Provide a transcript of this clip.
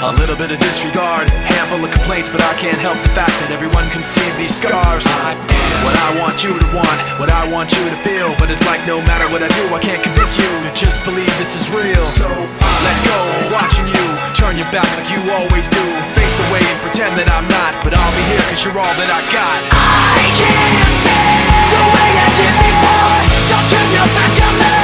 A little bit of disregard, handful of complaints, but I can't help the fact that everyone can see these scars. What I want you to want, what I want you to feel, but it's like no matter what I do, I can't convince you to just believe this is real. So let go, watching you turn your back like you always do. Face away and pretend that I'm not, but I'll be here cause you're all that I got. I can't feel the way I did before. Don't turn your back on me.